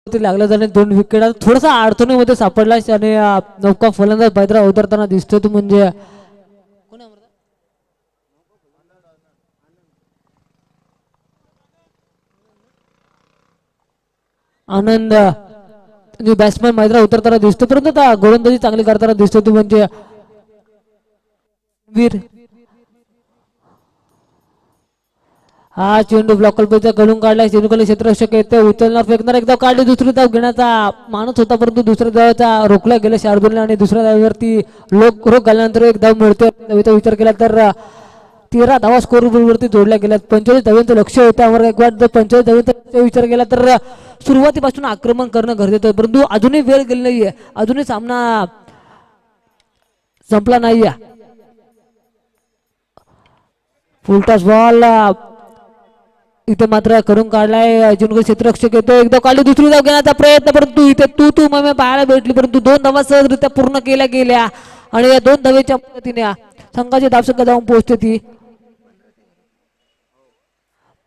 लागलं जाणे 2 विकेट थोडासा अडचणीमध्ये सापडला आणि नौका फलंदाज बैद्रा उतरताना दिसतोय तो म्हणजे आनंद. बॅट्समॅन मैत्रा उतरताना दिसतो, परंतु आता गोलंदाजी चांगली करताना दिसतो तो म्हणजे वीर. हा चेंडू ब्लॉक कल्पचा कडून काढलाय, चेंडू खाली क्षेत्ररक्षक येते, उचलणार, फेकणार, एकदा काढली, दुसरी धाव घेण्याचा मानस होता, परंतु दुसऱ्या धावाचा रोखला गेला शार्दूलने आणि दुसऱ्या धावेवरती रोख घालल्यानंतर एक धाव मिळते. धावेचा विचार केला तर 13 धावा स्कोर वरती जोडल्या गेल्यात. 45 धावांचं लक्ष होतं अमर गायकवाड. 45 धावांचा विचार केला तर सुरुवातीपासून आक्रमण करणं गरजेचं आहे, परंतु अजूनही वेळ गेली नाहीये, अजूनही सामना संपला नाहीये. फुलटॉस बॉल इथे मात्र करून काढलाय, जिंकून क्षेत्ररक्षक येतो, एकदा काढली, दुसरी धाव घेण्याचा प्रयत्न, परंतु इथे तू मग पाहायला भेटली, परंतु 2 धावा सहजरित्या पूर्ण केल्या गेल्या आणि या 2 धावेच्या मदतीने संघाची धावसंख्या जाऊन पोहोचते ती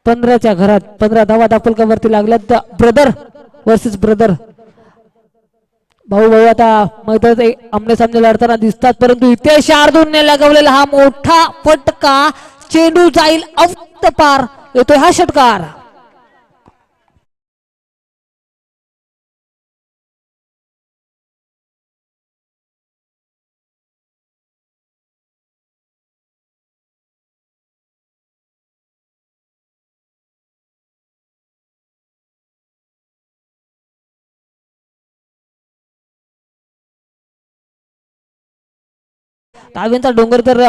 15च्या घरात. 15 धावा दाखलकावरती लागल्यात. ब्रदर वर्सेस ब्रदर, भाऊ आता मैदानात आमने सामने लढताना दिसतात, परंतु इथे शार्दूलने लगावलेला हा मोठा फटका, चेंडू जाईल अवत पार, येतोय हा षटकार. धाव्यांचा डोंगर तर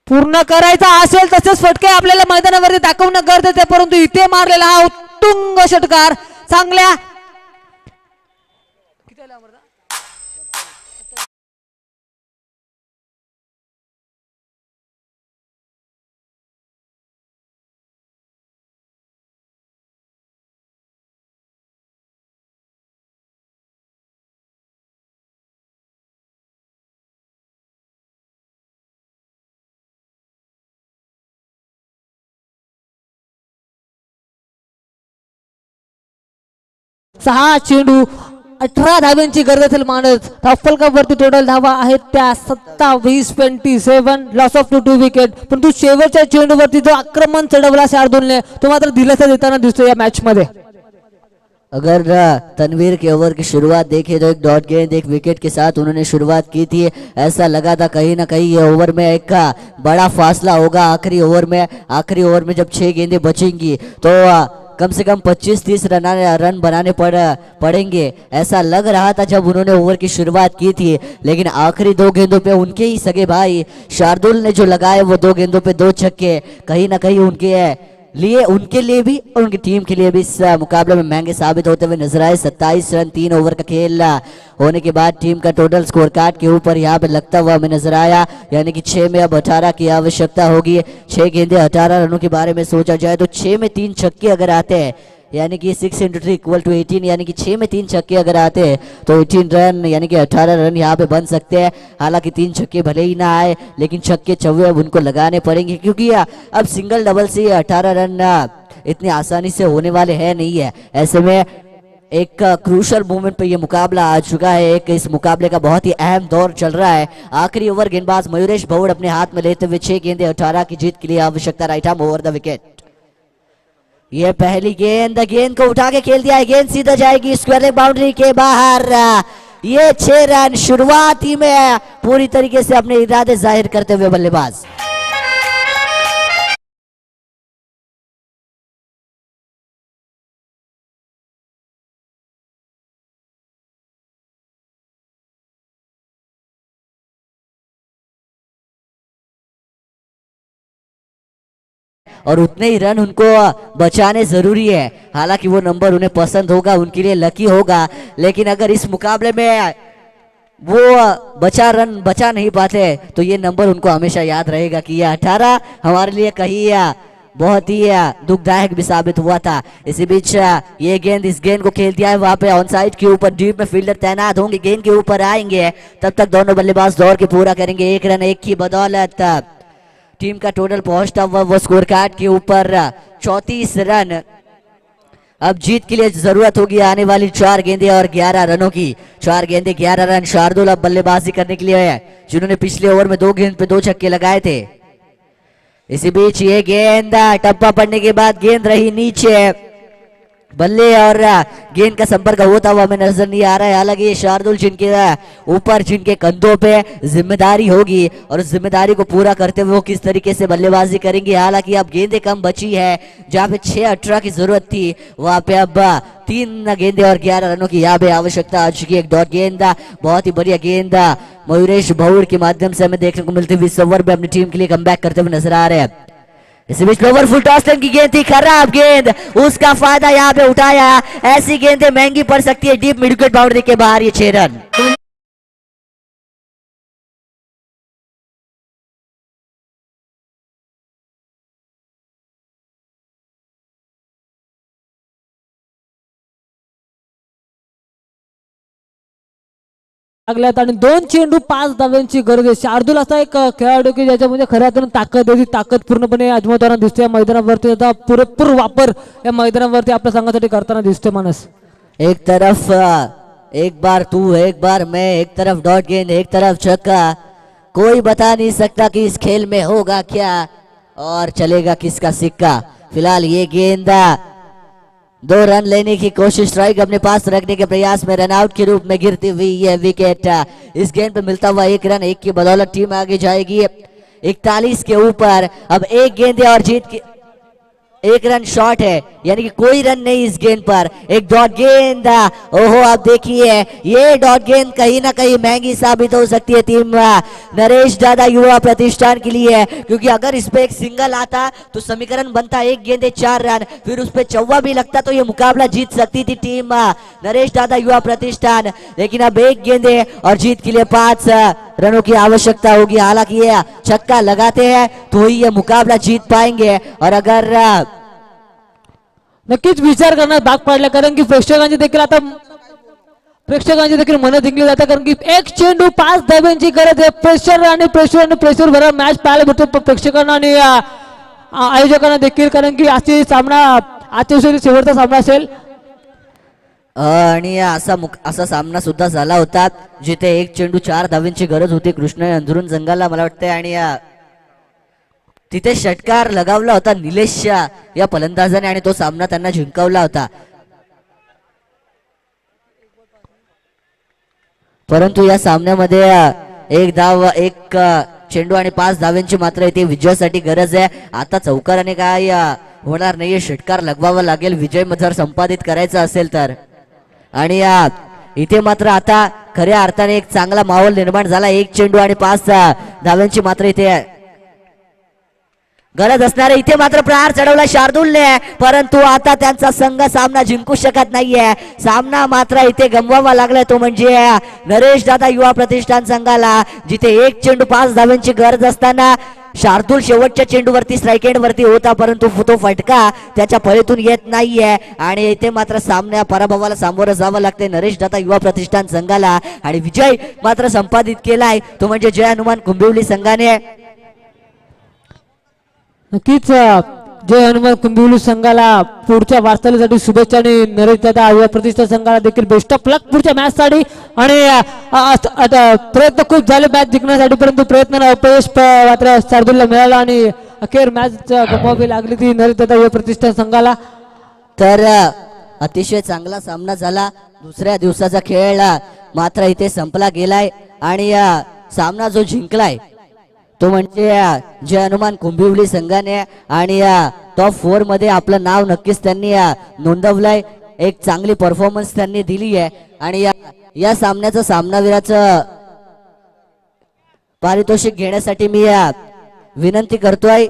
पूर्ण करायचा असेल तसेच फटके आपल्याला मैदानावरती दाखवणं गरजेचं आहे, परंतु इथे मारलेला हा उत्तुंग षटकार चांगल्या 6 चेंडू 18 धाब्यांची गरज असेल मानस. राफल कप वरती टोटल धावा आहेत त्या 27-27, लॉस ऑफ 2 विकेट. परंतु शेवटच्या चेंडूवरती जो आक्रमण चढवला शार्दूलने तो मात्र दिलासा देताना दिसतो या मॅच मध्ये. अगर तनवीर के ओवर की शुरुआत देखें तो एक डॉट गेंद एक विकेट के साथ उन्होंने शुरुआत की थी. ऐसा लगा था कहीं ना कहीं ये ओवर में एक बड़ा फासला होगा आखिरी ओवर में. आखिरी ओवर में जब 6 गेंदें बचेंगी तो कम से कम 25-30 रन बनाने पड़ेंगे. ऐसा लग रहा था जब उन्होंने ओवर की शुरुआत की थी. लेकिन आखिरी 2 गेंदों पे उनके ही सगे भाई शार्दुल ने जो लगाए वो 2 गेंदों पे 2 छक्के कहीं ना कहीं उनके लिए भी और उनकी टीम के लिए भी इस मुकाबले में महंगे साबित होते हुए नजर आए. 27 रन 3 ओवर का खेल होने के बाद टीम का टोटल स्कोर कार्ड के ऊपर यहाँ पे लगता हुआ हमें नजर आया. यानी कि 6 में अब 18 की आवश्यकता होगी. 6 गेंदे 18 रनों के बारे में सोचा जाए तो 6 में 3 छक्के अगर आते हैं यानी कि 6 × 3 = 18 यानी कि 6 में 3 छक्के अगर आते हैं तो 18 रन यानी कि 18 रन यहाँ पे बन सकते हैं. हालांकि 3 छक्के भले ही ना आए लेकिन छक्के चौवे अब उनको लगाने पड़ेंगे क्योंकि अब सिंगल डबल से 18 रन इतनी आसानी से होने वाले हैं नहीं है. ऐसे में एक क्रूशल मोमेंट पे ये मुकाबला आ चुका है. एक इस मुकाबले का बहुत ही अहम दौर चल रहा है. आखिरी ओवर गेंदबाज मयूरेश भौड़ अपने हाथ में लेते हुए 6 गेंदे 18 की जीत के लिए आवश्यकता. Right arm over the wicket. ये पहली गेंद को उठा के खेल दिया है. गेंद सीधा जाएगी स्क्वायर लेग बाउंड्री के बाहर. ये 6 रन शुरुआत ही में पूरी तरीके से अपने इरादे जाहिर करते हुए बल्लेबाज. और उतने ही रन उनको बचाने जरूरी है. हालांकि वो नंबर उन्हें पसंद होगा उनके लिए लकी होगा. लेकिन अगर इस मुकाबले में वो बचा नहीं पाते तो ये नंबर उनको हमेशा याद रहेगा कि ये 18 हमारे लिए कहीं बहुत ही दुखदायक भी साबित हुआ था. इसी बीच इस गेंद को खेल दिया है वहां पे ऑन साइड के ऊपर. डीप में फील्डर तैनात होंगे गेंद के ऊपर आएंगे. तब तक दोनों बल्लेबाज दौड़ के पूरा करेंगे. 1 रन 1 की बदौलत टीम का टोटल पहुंचता हुआ वो स्कोर कार्ड के ऊपर 34 रन. अब जीत के लिए जरूरत होगी आने वाली 4 गेंदे और 11 रनों की. 4 गेंदे 11 रन. शार्दुल अब बल्लेबाजी करने के लिए है जिन्होंने पिछले ओवर में 2 गेंद पे 2 छक्के लगाए थे. इसी बीच ये गेंद टप्पा पड़ने के बाद गेंद रही नीचे. बल्ले और गेंद का संपर्क होता हुआ हमें नजर नहीं आ रहा है. हालांकि शार्दुल जिनके ऊपर जिनके कंधों पे जिम्मेदारी होगी और उस जिम्मेदारी को पूरा करते हुए वो किस तरीके से बल्लेबाजी करेंगे. हालांकि अब गेंदें कम बची है. जहां पे 6-18 की जरूरत थी वहां पे अब 3 गेंदे और 11 रनों की यहाँ पे आवश्यकता आ चुकी है. एक डॉट गेंद बहुत ही बढ़िया गेंद मयूरेश भौड़ के माध्यम से हमें देखने को मिलती हुई इस ओवर में अपनी टीम के लिए कमबैक करते हुए नजर आ रहे हैं. इसी बीच ओवर फुल टॉस की गेंद थी. खराब गेंद उसका फायदा यहाँ पे उठाया. ऐसी गेंदें महंगी पड़ सकती है. डीप मिड विकेट बाउंड्री के बाहर ये 6 रन. लागल्यात आणि 2 चेंडू 5 धाब्यांची गरज आहे. शार्दूल असा एक खेळाडू की ज्याच्यामध्ये खऱ्या अर्थानं ताकद आहे. ती ताकद पूर्णपणे अजमावताना दिसते या मैदानावरती. आता पुरेपूर वापर या मैदानावरती आपल्या संघासाठी करताना दिसते मानस. एक तरफ एक बार तू एक बार मैं, एक तरफ डॉट गेंद एक तरफ छक्का. कोई बता नहीं सकता कि इस खेल में होगा क्या और चलेगा किसका सिक्का. फिलहाल ये गेंद 2 रन लेने की कोशिश, स्ट्राइक अपने पास रखने के प्रयास में रन आउट के रूप में गिरती हुई यह विकेट. इस गेंद पे मिलता हुआ 1 रन 1 की बदौलत टीम आगे जाएगी 41 के ऊपर. अब 1 गेंद और जीत की 1 रन शॉर्ट है यानी कि कोई रन नहीं इस गेंद पर. एक डॉट गेंद. ओहो आप देखिए ये डॉट गेंद कहीं ना कहीं महंगी साबित हो सकती है टीम नरेश दादा युवा प्रतिष्ठान के लिए. क्योंकि अगर इस पे एक सिंगल आता तो समीकरण बनता 1 गेंदे 4 रन. फिर उस पे चौवा भी लगता तो ये मुकाबला जीत सकती थी टीम नरेश दादा युवा प्रतिष्ठान. लेकिन अब 1 गेंदे और जीत के लिए 5 रनों की आवश्यकता होगी. हालांकि ये छक्का लगाते हैं तो ही ये मुकाबला जीत पाएंगे. और अगर नक्कीच विचार करण्यात भाग पडला कारण की प्रेक्षकांची देखील मन जिंकली जातात. कारण की 1 चेंडू 5 धाब्यांची गरज आहे. प्रेशर भरा मॅच पाहायला भेटतो प्रेक्षकांना आणि आयोजकांना देखील. कारण की आजची सामना आजच्या शेवटचा सामना असेल. आणि असा सामना सुद्धा झाला होता जिथे एक चेंडू 4 धावांची गरज होती कृष्ण अंधरून संघाला मला वाटतंय आणि तिथे षटकार लगावला होता निलेशच्या या फलंदाजाने आणि तो सामना त्यांना जिंकवला होता. परंतु या सामन्यामध्ये एक चेंडू आणि 5 धावांची मात्र इथे विजयासाठी गरज आहे. आता चौकाराने काय होणार नाहीये, षटकार लगवावा लागेल विजय जर संपादित करायचा असेल तर. आणि इथे मात्र आता खऱ्या अर्थाने एक चांगला माहोल निर्माण झाला. एक चेंडू आणि 5 धावांची मात्र इथे गरज असणार आहे. इथे मात्र प्रहार चढवला शार्दूलने, परंतु आता त्यांचा संघ सामना जिंकू शकत नाहीये. सामना मात्र इथे गमवावा लागलाय तो म्हणजे नरेश दादा युवा प्रतिष्ठान संघाला, जिथे एक चेंडू 5 धावांची गरज असताना शार्दूल शेवटच्या चेंडूवरती स्ट्राईक एंड वरती होता, परंतु तो फटका त्याच्या फळीतून येत नाहीये आणि इथे मात्र सामन्या पराभवाला सामोरं जावं लागते नरेश दादा युवा प्रतिष्ठान संघाला. आणि विजय मात्र संपादित केलाय तो म्हणजे जय हनुमान कुंभिवली संघाने. नक्कीच जय हनुमान कुंभिवली संघाला पुढच्या वाटचालीसाठी शुभेच्छा आणि नरेश दादा युवा प्रतिष्ठान संघाला देखील बेस्ट ऑफ लक पुढच्या मॅच साठी. आणि प्रयत्न खूप झाले मॅच जिंकण्यासाठी, परंतु प्रयत्नाला अपयश मात्र शार्दूलला मिळाला आणि अखेर मॅच गमवावी लागली ती नरेश दादा युवा प्रतिष्ठान संघाला. तर अतिशय चांगला सामना झाला. दुसऱ्या दिवसाचा खेळ मात्र इथे संपला गेलाय आणि सामना जो जिंकलाय तो म्हणजे जय हनुमान कुंभिवली संघाने आणि टॉप 4 मध्ये आपलं नाव नक्कीच त्यांनी नोंदवलंय. एक चांगली परफॉर्मन्स त्यांनी दिली आहे आणि या सामन्याचं सामनावीराचं पारितोषिक घेण्यासाठी मी विनंती करतोय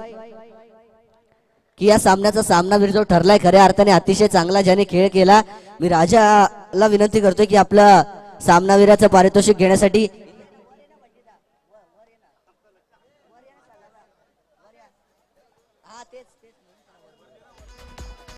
की या सामन्याचा सामनावीर जो ठरलाय खऱ्या अर्थाने अतिशय चांगला ज्याने खेळ केला, मी राजाला विनंती करतोय की आपलं सामनावीराचं पारितोषिक घेण्यासाठी